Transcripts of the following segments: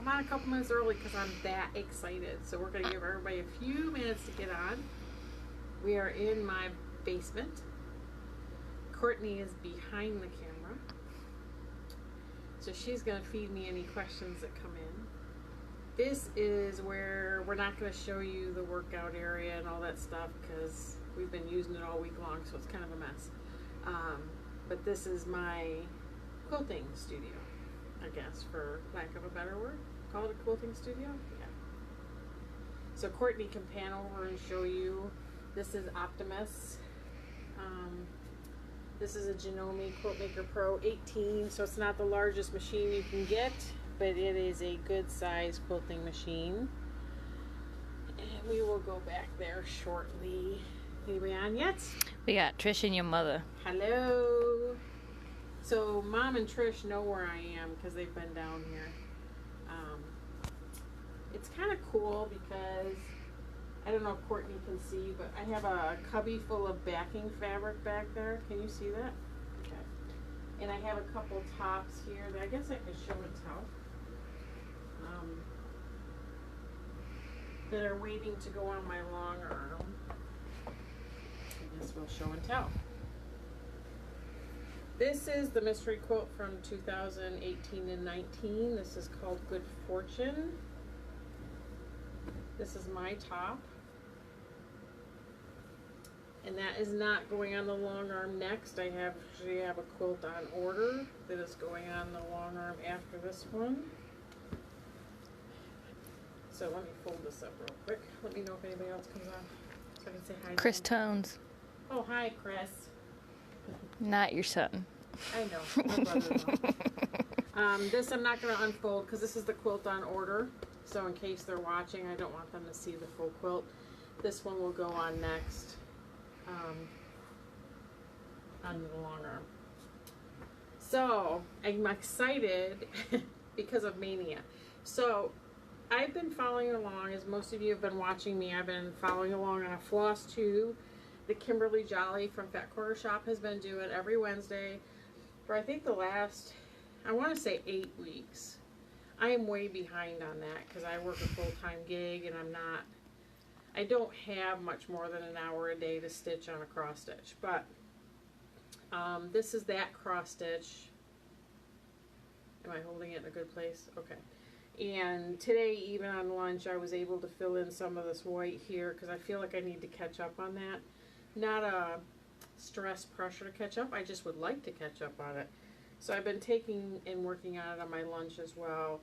I'm on a couple minutes early because I'm that excited. So we're going to give everybody a few minutes to get on. We are in my basement. Courtney is behind the camera. So she's going to feed me any questions that come in. This is where we're not going to show you the workout area and all that stuff because we've been using it all week long, so it's kind of a mess. But this is my quilting studio, I guess, for lack of a better word. Call it a quilting studio? Yeah. So Courtney can pan over and show you. This is Optimus. This is a Janome Quiltmaker Pro 18, so it's not the largest machine you can get, but it is a good size quilting machine. And we will go back there shortly. Anybody on yet? We got Trish and your mother. Hello. So Mom and Trish know where I am because they've been down here. It's kind of cool because I don't know if Courtney can see, but I have a cubby full of backing fabric back there. Can you see that? Okay. And I have a couple tops here that I guess I could show and tell. That are waiting to go on my long arm. I guess we'll show and tell. This is the mystery quilt from 2018 and 19. This is called Good Fortune. This is my top. And that is not going on the long arm next. I actually have a quilt on order that is going on the long arm after this one. So let me fold this up real quick. Let me know if anybody else comes on so I can say hi. Chris Tones. Oh, hi, Chris. Not your son. I know. My brother-in-law. This I'm not going to unfold because this is the quilt on order. So in case they're watching, I don't want them to see the full quilt. This one will go on next on the long arm. So I'm excited because of Maynia. So I've been following along, as most of you have been watching me, I've been following along on a floss tube that Kimberly Jolly from Fat Quarter Shop has been doing every Wednesday for I think the last, I want to say 8 weeks. I am way behind on that because I work a full-time gig and I don't have much more than an hour a day to stitch on a cross stitch. But this is that cross stitch. Am I holding it in a good place? Okay. And today, even on lunch, I was able to fill in some of this white here because I feel like I need to catch up on that. Not a stress pressure to catch up. I just would like to catch up on it. So I've been taking and working on it on my lunch as well.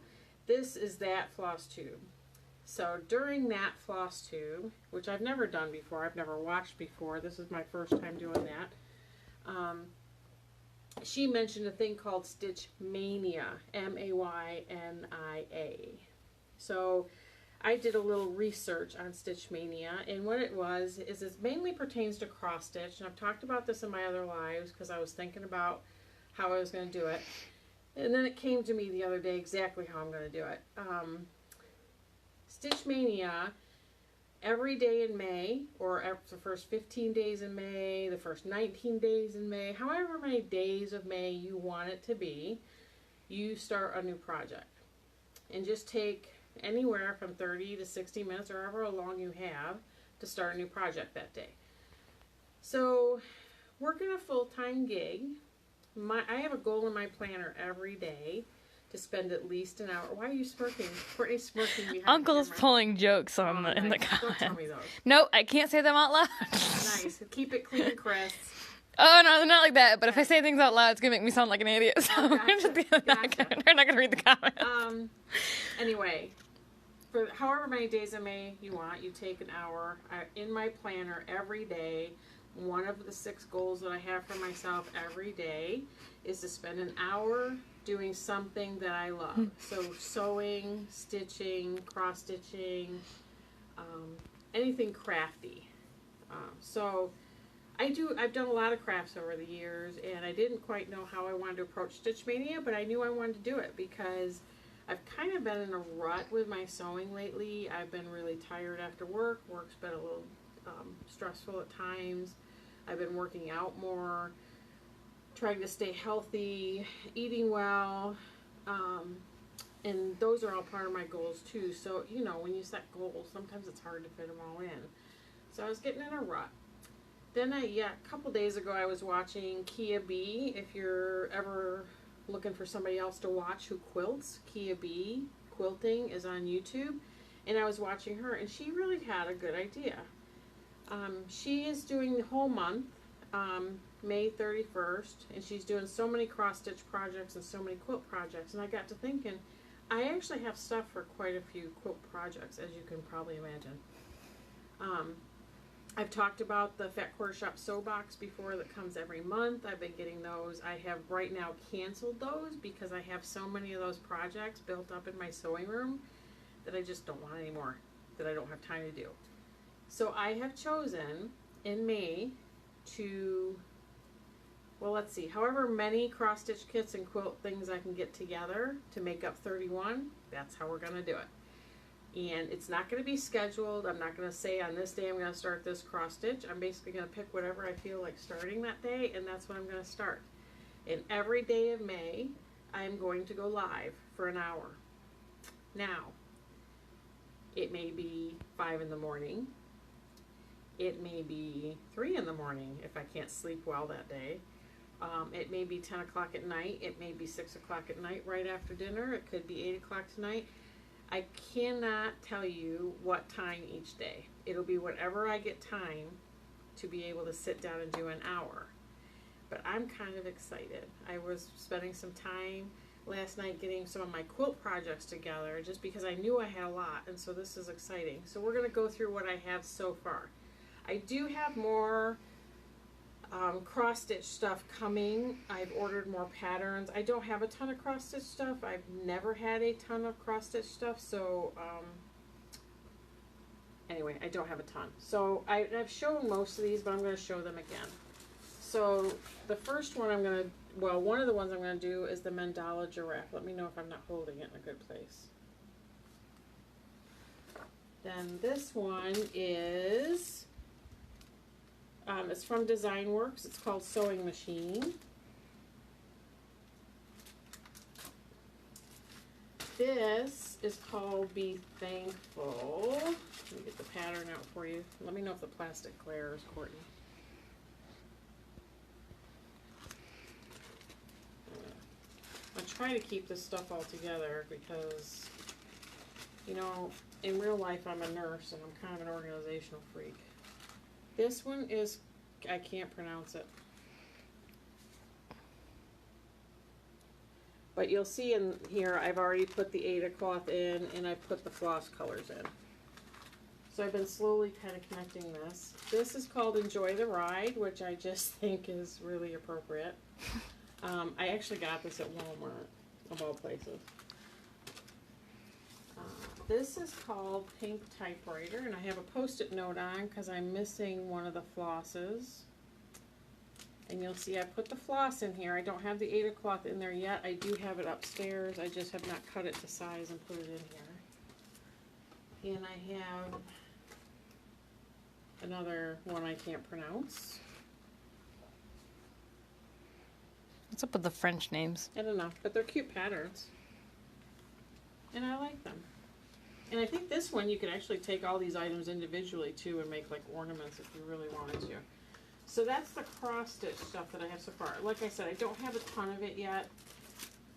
This is that floss tube. So during that floss tube, which I've never done before, I've never watched before, this is my first time doing that, she mentioned a thing called Stitch Maynia, M-A-Y-N-I-A. So I did a little research on Stitch Maynia, and what it was is it mainly pertains to cross stitch, and I've talked about this in my other lives because I was thinking about how I was going to do it, and then it came to me the other day exactly how I'm going to do it. Stitch Maynia, every day in May, or the first 15 days in May, the first 19 days in May, however many days of May you want it to be, you start a new project. And just take anywhere from 30 to 60 minutes, or however long you have, to start a new project that day. So, working a full-time gig, I have a goal in my planner every day to spend at least an hour. Why are you smirking? Courtney's smirking behind Uncle's the camera. pulling jokes on Oh, in the nice. comments. Don't tell me those. No, I can't say them out loud. Nice. Keep it clean, Chris. Oh, no, not like that. But if I say things out loud, it's going to make me sound like an idiot. So Oh, we're just gotcha. they're not going to read the comments. Anyway, for however many days in May you want, you take an hour. In my planner every day, one of the 6 goals that I have for myself every day is to spend an hour doing something that I love. So sewing, stitching, cross stitching, anything crafty. So I've done a lot of crafts over the years, and I didn't quite know how I wanted to approach Stitch Maynia, but I knew I wanted to do it because I've kind of been in a rut with my sewing lately. I've been really tired after work. Work's been a little stressful at times. I've been working out more, trying to stay healthy, eating well, And those are all part of my goals too. So, you know, when you set goals, sometimes it's hard to fit them all in. So I was getting in a rut. Then a couple days ago I was watching Kia B. If you're ever looking for somebody else to watch who quilts, Kia B Quilting is on YouTube. And I was watching her and she really had a good idea. She is doing the whole month, May 31st, and she's doing so many cross-stitch projects and so many quilt projects. And I got to thinking, I actually have stuff for quite a few quilt projects, as you can probably imagine. I've talked about the Fat Quarter Shop Sew Box before that comes every month. I've been getting those. I have right now canceled those because I have so many of those projects built up in my sewing room that I just don't want anymore, that I don't have time to do. So I have chosen in May to, well, let's see, however many cross-stitch kits and quilt things I can get together to make up 31, that's how we're going to do it. And it's not going to be scheduled. I'm not going to say on this day I'm going to start this cross-stitch. I'm basically going to pick whatever I feel like starting that day, and that's when I'm going to start. And every day of May, I'm going to go live for an hour. Now, it may be 5 in the morning. It may be 3 in the morning if I can't sleep well that day. It may be 10 o'clock at night. It may be 6 o'clock at night right after dinner. It could be 8 o'clock tonight. I cannot tell you what time each day. It'll be whatever I get time to be able to sit down and do an hour. But I'm kind of excited. I was spending some time last night getting some of my quilt projects together just because I knew I had a lot, and so this is exciting. So we're going to go through what I have so far. I do have more cross-stitch stuff coming. I've ordered more patterns. I don't have a ton of cross-stitch stuff. I've never had a ton of cross-stitch stuff, so anyway, I don't have a ton. So I've shown most of these, but I'm going to show them again. So the first one I'm going to, well, one of the ones I'm going to do is the mandala giraffe. Let me know if I'm not holding it in a good place. Then this one is, it's from Design Works. It's called Sewing Machine. This is called Be Thankful. Let me get the pattern out for you. Let me know if the plastic glares, Courtney. I try to keep this stuff all together because, you know, in real life I'm a nurse and I'm kind of an organizational freak. This one is, I can't pronounce it. But you'll see in here I've already put the Aida cloth in and I've put the floss colors in. So I've been slowly kind of connecting this. This is called Enjoy the Ride, which I just think is really appropriate. I actually got this at Walmart, of all places. This is called Pink Typewriter, and I have a post-it note on because I'm missing one of the flosses. And you'll see I put the floss in here. I don't have the Aida cloth in there yet. I do have it upstairs. I just have not cut it to size and put it in here. And I have another one I can't pronounce. What's up with the French names? I don't know, but they're cute patterns. And I like them. And I think this one you could actually take all these items individually too and make like ornaments if you really wanted to. So that's the cross stitch stuff that I have so far. Like I said, I don't have a ton of it yet.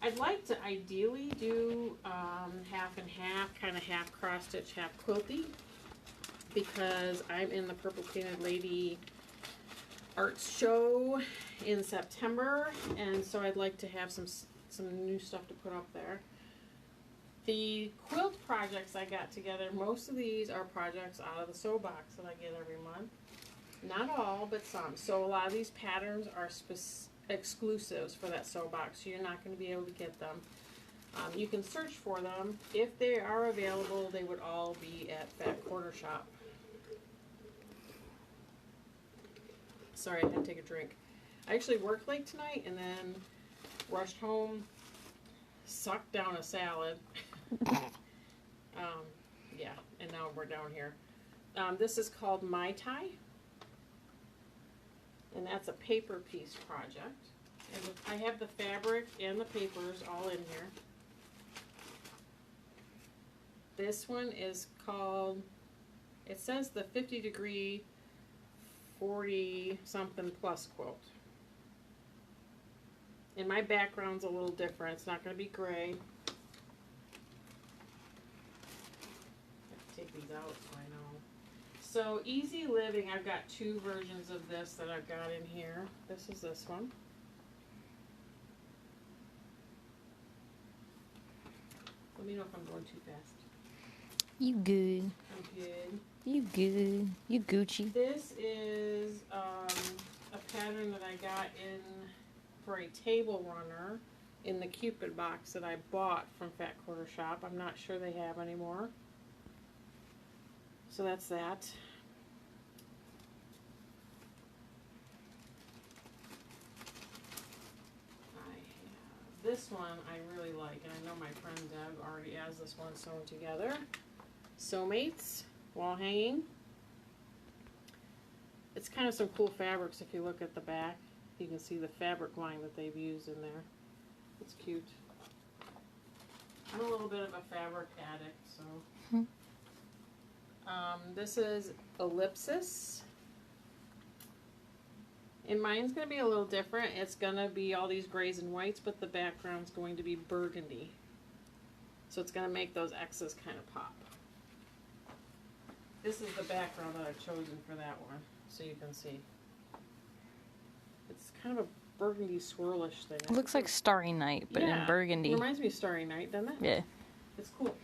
I'd like to ideally do half and half, kind of half cross stitch, half quilty, because I'm in the Purple Painted Lady Arts Show in September, and so I'd like to have some new stuff to put up there. The quilt projects I got together, most of these are projects out of the sew box that I get every month. Not all, but some. So a lot of these patterns are exclusives for that sew box, so you're not going to be able to get them. You can search for them. If they are available, they would all be at Fat Quarter Shop. Sorry, I had to take a drink. I actually worked late tonight and then rushed home, sucked down a salad. Yeah, and now we're down here. This is called Mai Tai, and that's a paper piece project. And I have the fabric and the papers all in here. This one is called, it says the 50-degree 40 something plus quilt. And my background's a little different. It's not going to be gray. Take these out so I know. So Easy Living, I've got two versions of this that I've got in here. This is this one. Let me know if I'm going too fast. You good. I'm good. You good. You Gucci. This is a pattern that I got in for a table runner in the Cupid box that I bought from Fat Quarter Shop. I'm not sure they have anymore. So that's that. I have this one I really like, and I know my friend Deb already has this one sewn together. Sewmates, wall hanging. It's kind of some cool fabrics if you look at the back. You can see the fabric line that they've used in there. It's cute. I'm a little bit of a fabric addict, so. This is Ellipsis. And mine's going to be a little different. It's going to be all these grays and whites, but the background's going to be burgundy. So it's going to make those X's kind of pop. This is the background that I've chosen for that one, so you can see. It's kind of a burgundy swirlish thing. It looks like Starry Night, but in burgundy. It reminds me of Starry Night, doesn't it? Yeah. It's cool.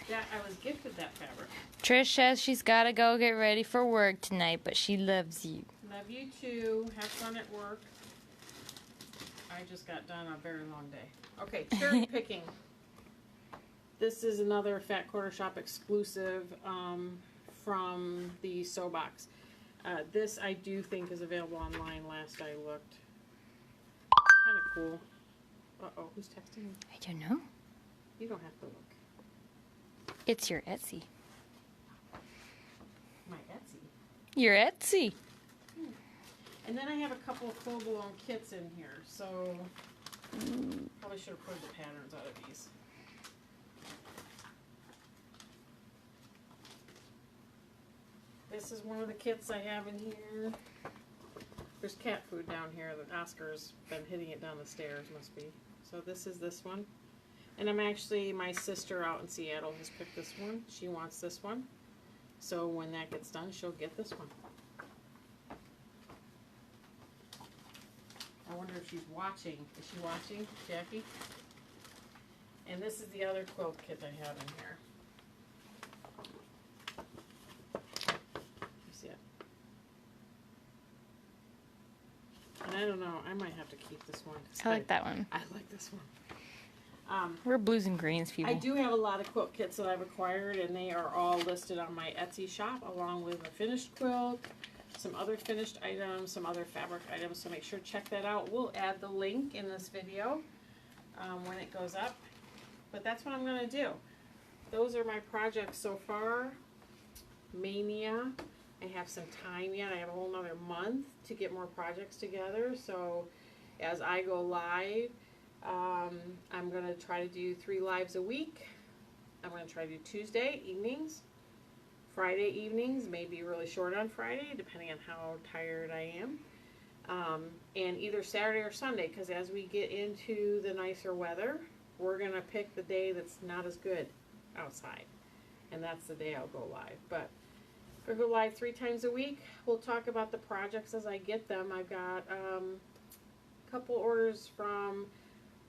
Yeah, I was gifted that fabric. Trish says she's got to go get ready for work tonight, but she loves you. Love you too. Have fun at work. I just got done a very long day. Okay, cherry picking. This is another Fat Quarter Shop exclusive from the Sew Box. This I do think is available online last I looked. Kind of cool. Uh-oh, who's texting me? I don't know. You don't have to look. It's your Etsy. My Etsy. Your Etsy. And then I have a couple of full-blown kits in here, so probably should have pulled the patterns out of these. This is one of the kits I have in here. There's cat food down here that Oscar's been hitting it down the stairs, must be. So this is this one. And I'm actually, my sister out in Seattle has picked this one. She wants this one. So when that gets done, she'll get this one. I wonder if she's watching. Is she watching, Jackie? And this is the other quilt kit I have in here. You see it? And I don't know, I might have to keep this one. I like that one. I like this one. We're blues and greens people. I do have a lot of quilt kits that I've acquired, and they are all listed on my Etsy shop, along with a finished quilt, some other finished items, some other fabric items, so make sure to check that out. We'll add the link in this video when it goes up, but that's what I'm going to do. Those are my projects so far. Maynia, I have some time yet. I have a whole nother month to get more projects together, so as I go live, I'm going to try to do 3 lives a week. I'm going to try to do Tuesday evenings, Friday evenings, maybe really short on Friday, depending on how tired I am, and either Saturday or Sunday, because as we get into the nicer weather, we're going to pick the day that's not as good outside, and that's the day I'll go live. But I'll go live 3 times a week. We'll talk about the projects as I get them. I've got a couple orders from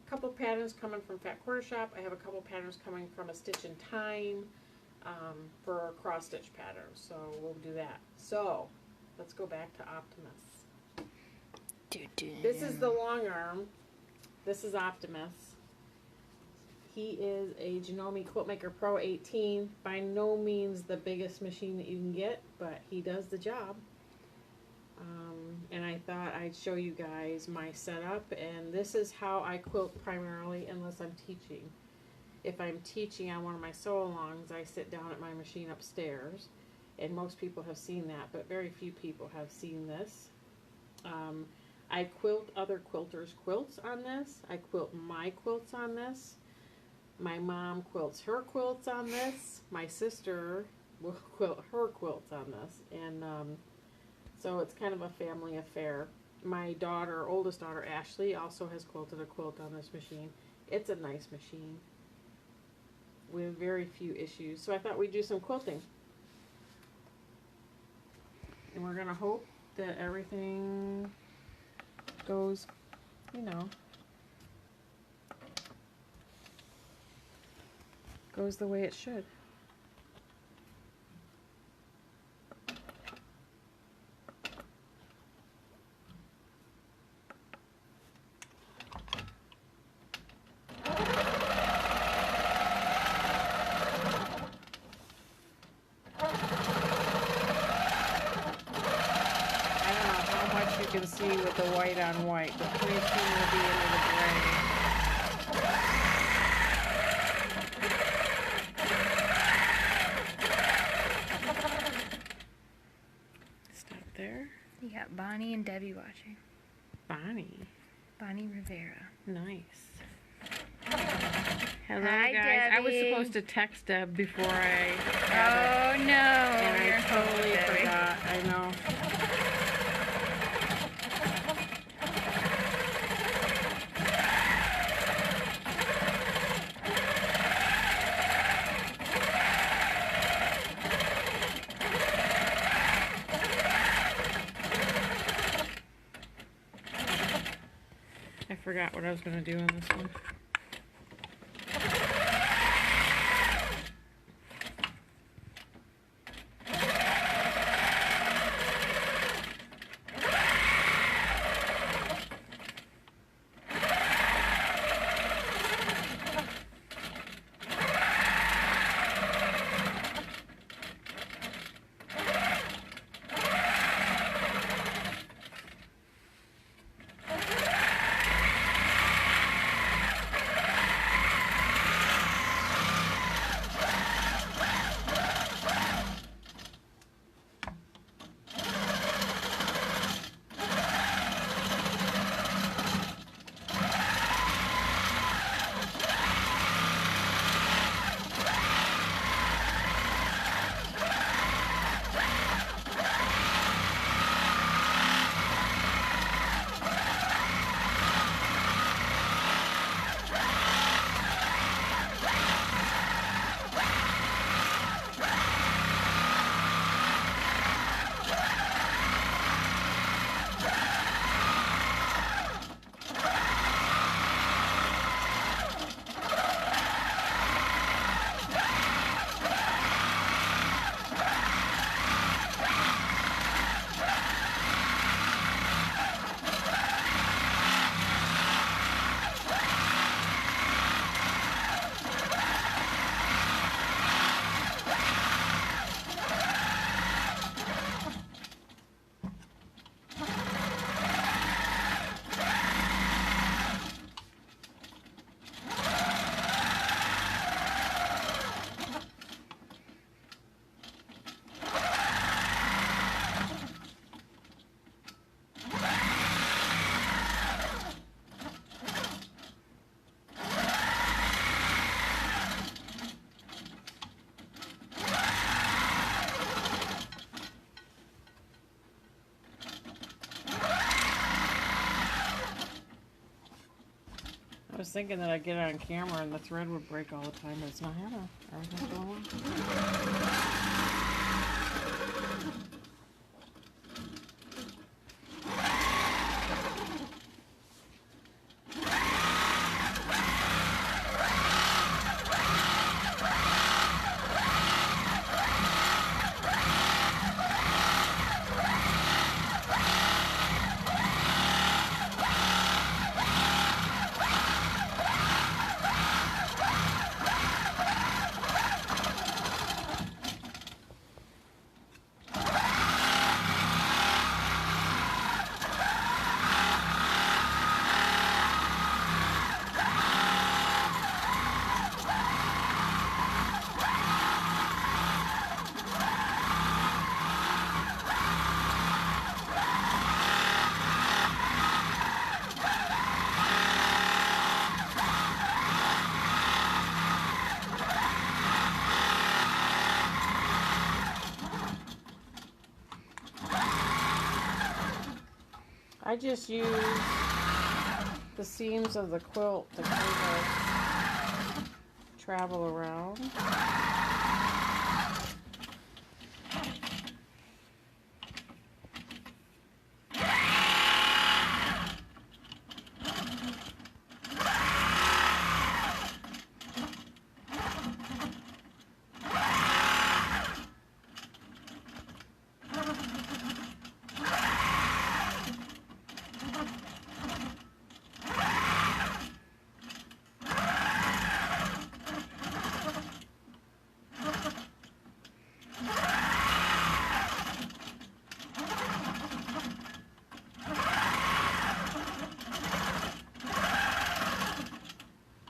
couple patterns coming from Fat Quarter Shop. I have a couple patterns coming from A Stitch in Time for cross stitch patterns, so we'll do that. So let's go back to Optimus. This is the long arm. This is Optimus. He is a Janome Quiltmaker Pro 18. By no means the biggest machine that you can get, but he does the job. And I thought I'd show you guys my setup, and this is how I quilt primarily unless I'm teaching. If I'm teaching on one of my sew-alongs, I sit down at my machine upstairs, and most people have seen that, but very few people have seen this. I quilt other quilters' quilts on this. I quilt my quilts on this. My mom quilts her quilts on this. My sister will quilt her quilts on this. And so it's kind of a family affair. My daughter, oldest daughter, Ashley, also has quilted a quilt on this machine. It's a nice machine with very few issues. So I thought we'd do some quilting. And we're going to hope that everything goes, you know, goes the way it should. You can see with the white on white, but pretty soon we'll be into the gray. Stop there. You got Bonnie and Debbie watching. Bonnie Rivera. Nice. Hello, Hi, guys. Debbie. I was supposed to text Deb before I Oh no! and You're I totally Debbie. forgot. I know. I forgot what I was going to do on this one. I was thinking that I'd get it on camera and the thread would break all the time, but it's not happening. Everything's going well. I just use the seams of the quilt to kind of travel around.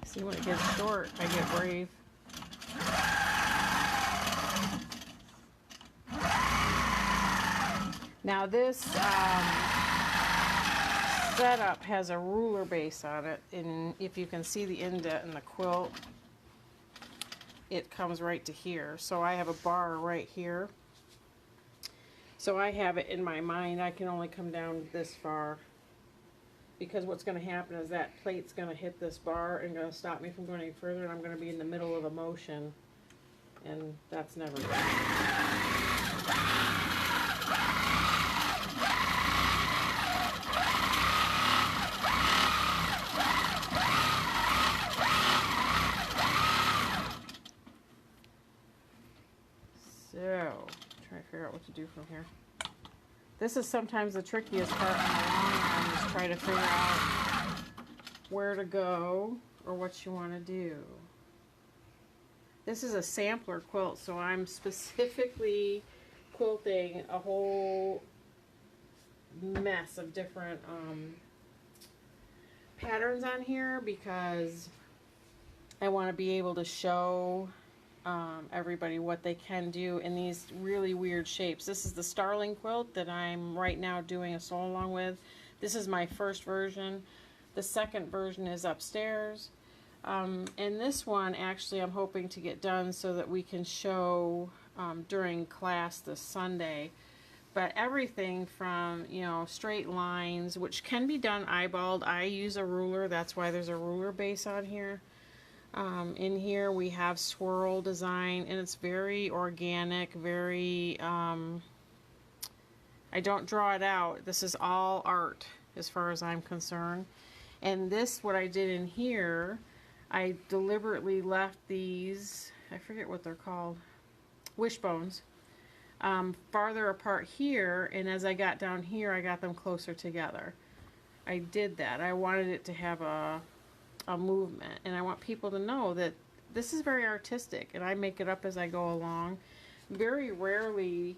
See, when it gets short, I get brave. Now this setup has a ruler base on it, and if you can see the indent in the quilt, it comes right to here. So I have a bar right here. So I have it in my mind, I can only come down this far. Because what's going to happen is that plate's going to hit this bar and going to stop me from going any further, and I'm going to be in the middle of a motion, and that's never good. So, trying to figure out what to do from here. This is sometimes the trickiest part on the long run, is try to figure out where to go or what you want to do. This is a sampler quilt, so I'm specifically quilting a whole mess of different patterns on here because I want to be able to show everybody what they can do in these really weird shapes. This is the starling quilt that I'm right now doing a sew along with. This is my first version. The second version is upstairs. And this one actually I'm hoping to get done so that we can show during class this Sunday. But everything from, you know, straight lines, which can be done eyeballed. I use a ruler, that's why there's a ruler base on here. In here we have swirl design, and it's very organic, very, I don't draw it out. This is all art as far as I'm concerned. And this, what I did in here, I deliberately left these, I forget what they're called, wishbones, farther apart here, and as I got down here, I got them closer together. I did that. I wanted it to have a movement, and I want people to know that this is very artistic, and I make it up as I go along. Very rarely,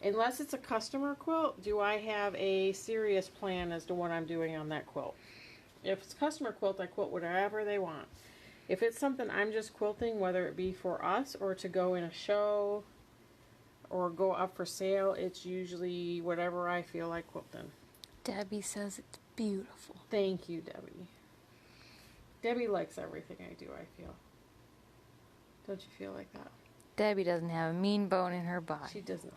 unless it's a customer quilt, do I have a serious plan as to what I'm doing on that quilt. If it's a customer quilt, I quilt whatever they want. If it's something I'm just quilting, whether it be for us or to go in a show or go up for sale, it's usually whatever I feel like quilting. Debbie says it's beautiful. Thank you, Debbie. Debbie likes everything I do, I feel. Don't you feel like that? Debbie doesn't have a mean bone in her body. She does not.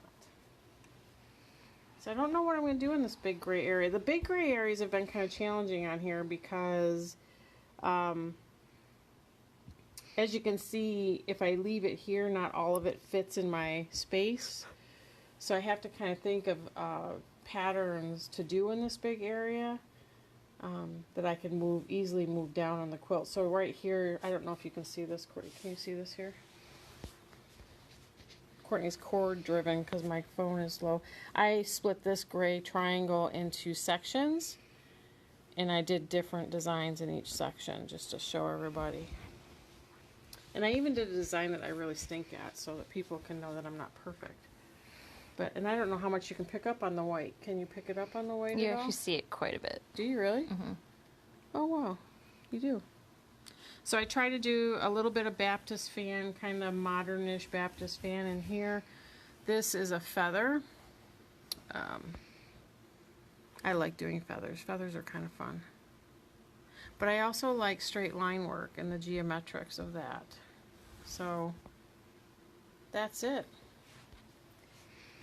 So I don't know what I'm going to do in this big gray area. The big gray areas have been kind of challenging on here because, as you can see, if I leave it here, not all of it fits in my space. So I have to kind of think of patterns to do in this big area. That I can easily move down on the quilt. So right here, I don't know if you can see this, Courtney. Can you see this here? Courtney's cord driven because my phone is low. I split this gray triangle into sections, and I did different designs in each section just to show everybody. And I even did a design that I really stink at so that people can know that I'm not perfect. And I don't know how much you can pick up on the white. Can you pick it up on the white You at all? actually see it quite a bit. Do you really? Mm-hmm. Oh, wow. You do. So I try to do a little bit of Baptist fan, kind of modernish Baptist fan in here. This is a feather. I like doing feathers. Feathers are kind of fun. But I also like straight line work and the geometrics of that. So that's it.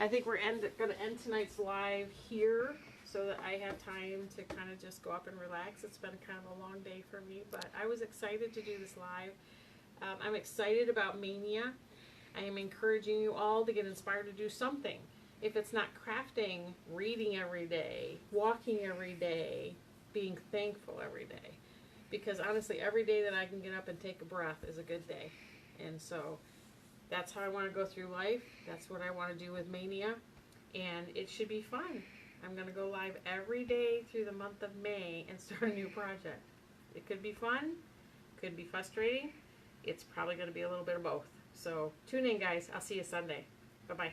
I think we're going to end tonight's live here. so that I have time to kind of just go up and relax. It's been kind of a long day for me, but I was excited to do this live. I'm excited about Maynia. I am encouraging you all to get inspired to do something. If it's not crafting, reading every day, walking every day, being thankful every day. Because honestly, every day that I can get up and take a breath is a good day. And so that's how I want to go through life. That's what I want to do with Maynia. And it should be fun. I'm going to go live every day through the month of May and start a new project. It could be fun, could be frustrating. It's probably going to be a little bit of both. So tune in, guys. I'll see you Sunday. Bye-bye.